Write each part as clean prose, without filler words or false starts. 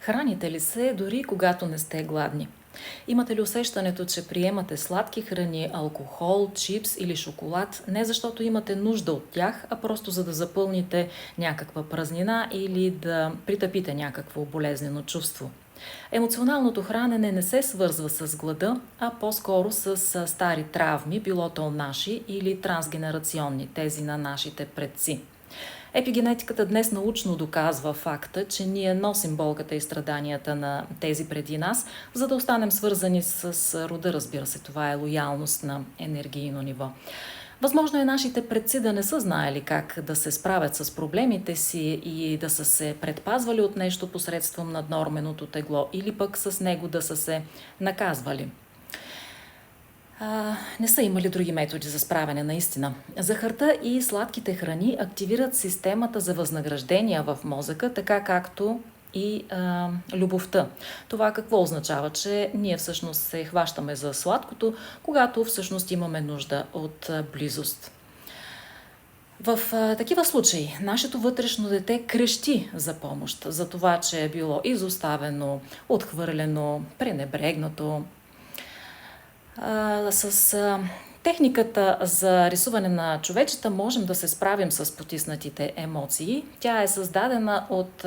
Храните ли се дори когато не сте гладни? Имате ли усещането, че приемате сладки храни, алкохол, чипс или шоколад не защото имате нужда от тях, а просто за да запълните някаква празнина или да притъпите някакво болезнено чувство? Емоционалното хранене не се свързва с глада, а по-скоро с стари травми, било то наши или трансгенерационни, тези на нашите предци. Епигенетиката днес научно доказва факта, че ние носим болката и страданията на тези преди нас, за да останем свързани с рода, разбира се. Това е лоялност на енергийно ниво. Възможно е нашите предци да не са знаели как да се справят с проблемите си и да са се предпазвали от нещо посредством наднорменото тегло или пък с него да са се наказвали. Не са имали други методи за справяне наистина. Захарта и сладките храни активират системата за възнаграждения в мозъка, така както и любовта. Това какво означава? Че ние всъщност се хващаме за сладкото, когато всъщност имаме нужда от близост. В такива случаи нашето вътрешно дете крещи за помощ, за това, че е било изоставено, отхвърлено, пренебрегнато. С техниката за рисуване на човечета можем да се справим с потиснатите емоции. Тя е създадена от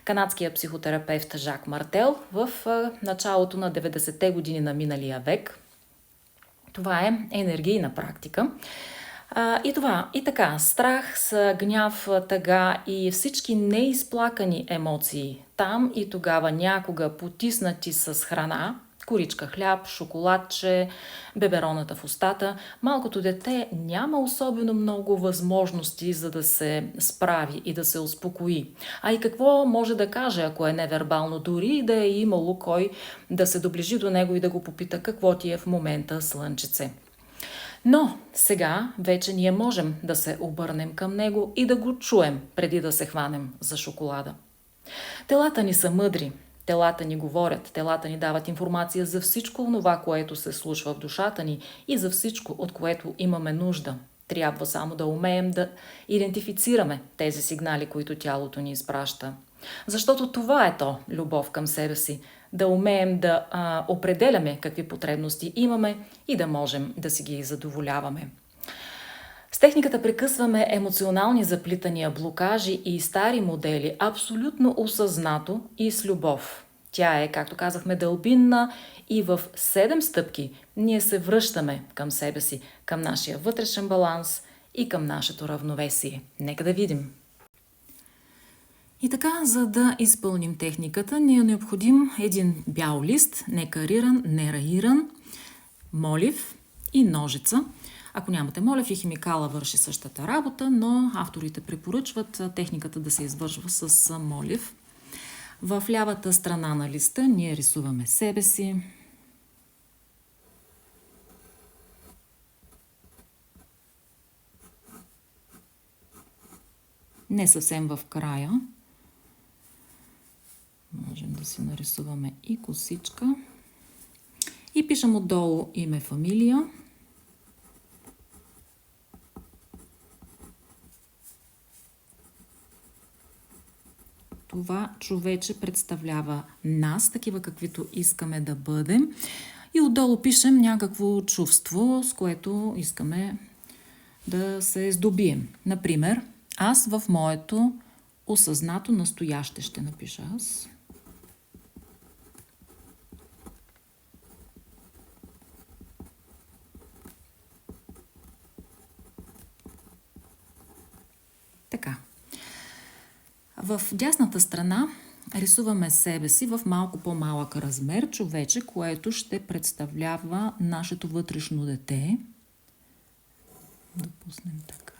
канадския психотерапевт Жак Мартел в началото на 90-те години на миналия век. Това е енергийна практика. И така, страх, гняв, тъга и всички неизплакани емоции там и тогава някога потиснати с храна, коричка хляб, шоколадче, бебероната в устата, малкото дете няма особено много възможности за да се справи и да се успокои. А и какво може да каже, ако е невербално, дори и да е имало кой да се доближи до него и да го попита какво ти е в момента, слънчице. Но сега вече ние можем да се обърнем към него и да го чуем преди да се хванем за шоколада. Телата ни са мъдри. Телата ни говорят, телата ни дават информация за всичко това, което се случва в душата ни и за всичко, от което имаме нужда. Трябва само да умеем да идентифицираме тези сигнали, които тялото ни изпраща. Защото това е то, любов към себе си. Да умеем да определяме какви потребности имаме и да можем да си ги задоволяваме. С техниката прекъсваме емоционални заплитания, блокажи и стари модели абсолютно осъзнато и с любов. Тя е, както казахме, дълбинна и в 7 стъпки ние се връщаме към себе си, към нашия вътрешен баланс и към нашето равновесие. Нека да видим. И така, за да изпълним техниката, ни е необходим един бял лист, не кариран, не раиран, молив и ножица. Ако нямате молив и химикала върши същата работа, но авторите препоръчват техниката да се извършва с молив. В лявата страна на листа ние рисуваме себе си. Не съвсем в края. Можем да си нарисуваме и косичка. И пишем отдолу име, фамилия. Това човече представлява нас, такива каквито искаме да бъдем. И отдолу пишем някакво чувство, с което искаме да се здобием. Например, аз в моето осъзнато настояще ще напиша аз. Така. В дясната страна рисуваме себе си в малко по-малък размер, човече, което ще представлява нашето вътрешно дете. Да пуснем така.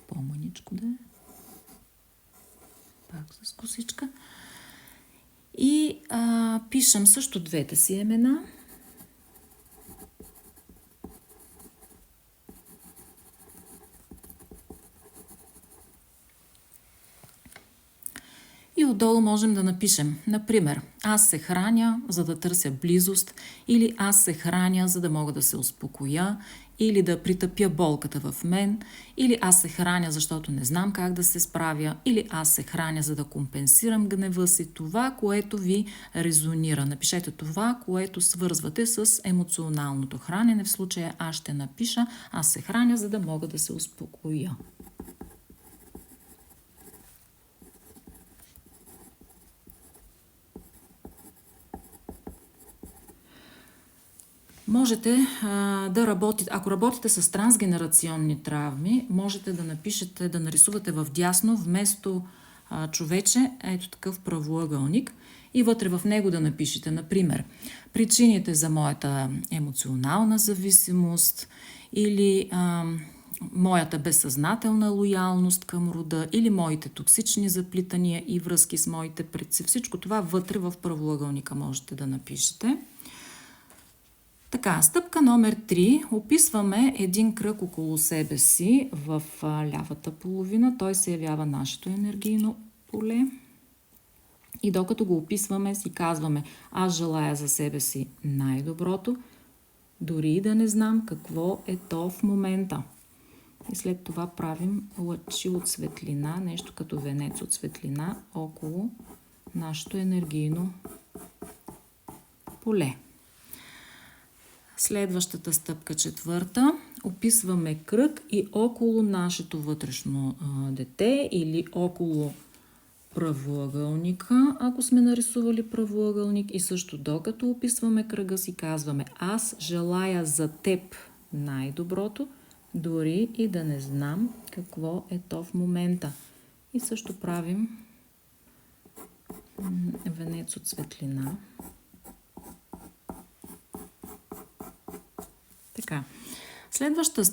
По-мъничко да е. Пак с косичка. И пишем също двете си имена. И И отдолу можем да напишем, например, аз се храня, за да търся близост, или аз се храня, за да мога да се успокоя, или да притъпя болката в мен, или аз се храня, защото не знам как да се справя, или аз се храня, за да компенсирам гнева си. Това, което ви резонира. Напишете това, което свързвате с емоционалното хранене. В случая аз ще напиша, аз се храня, за да мога да се успокоя. Можете да работите, ако работите с трансгенерационни травми, можете да напишете, да нарисувате в дясно вместо човече, ето такъв правоъгълник и вътре в него да напишете, например, причините за моята емоционална зависимост или моята безсъзнателна лоялност към рода или моите токсични заплитания и връзки с моите предци. Всичко това вътре в правоъгълника можете да напишете. Така, стъпка номер 3. Описваме един кръг около себе си в лявата половина. Той се явява нашето енергийно поле. И докато го описваме, си казваме, аз желая за себе си най-доброто, дори и да не знам какво е то в момента. И след това правим лъчи от светлина, нещо като венец от светлина около нашето енергийно поле. Следващата стъпка 4. Описваме кръг и около нашето вътрешно дете или около правоъгълника, ако сме нарисували правоъгълник. И също докато описваме кръга си казваме аз желая за теб най-доброто, дори и да не знам какво е то в момента. И също правим венец от светлина. Така. Следваща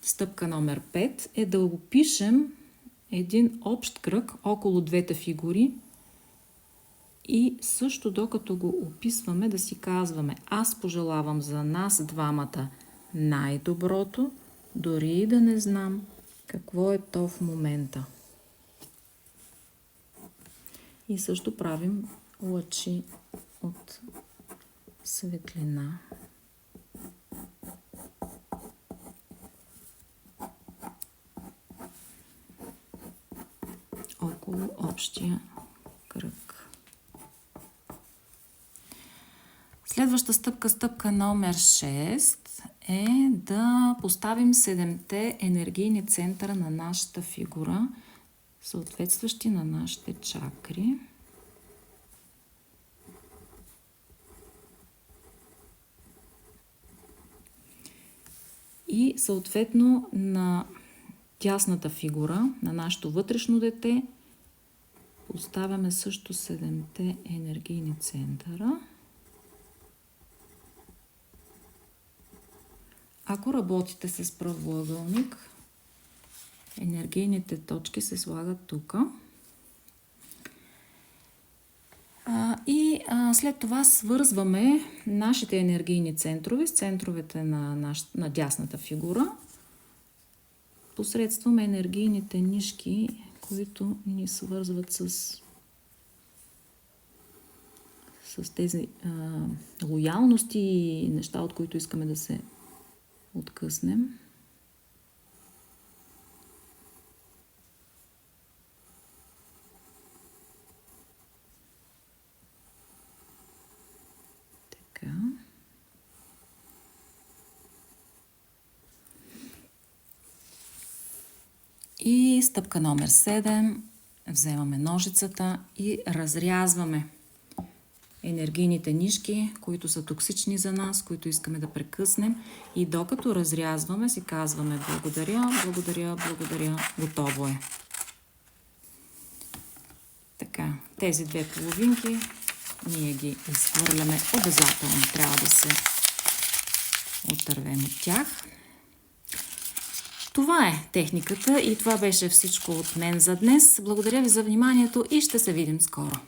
стъпка номер 5 е да опишем един общ кръг около двете фигури и също докато го описваме да си казваме аз пожелавам за нас двамата най-доброто, дори и да не знам какво е то в момента. И също правим лъчи от светлина. Около общия кръг. Следваща стъпка номер 6 е да поставим 7-те енергийни центъра на нашата фигура, съответстващи на нашите чакри. И съответно на дясната фигура, на нашето вътрешно дете, поставяме също 7-те енергийни центъра. Ако работите с правоъгълник, енергийните точки се слагат тук. И след това свързваме нашите енергийни центрове с центровете на дясната фигура посредством енергийните нишки, които ни свързват с тези лоялности и неща, от които искаме да се откъснем. Така. И стъпка номер 7. Вземаме ножицата и разрязваме енергийните нишки, които са токсични за нас, които искаме да прекъснем. И докато разрязваме, си казваме благодаря, благодаря, благодаря, готово е. Така, тези две половинки ние ги изхвърляме. Обязателно трябва да се отървем от тях. Това е техниката и това беше всичко от мен за днес. Благодаря ви за вниманието и ще се видим скоро.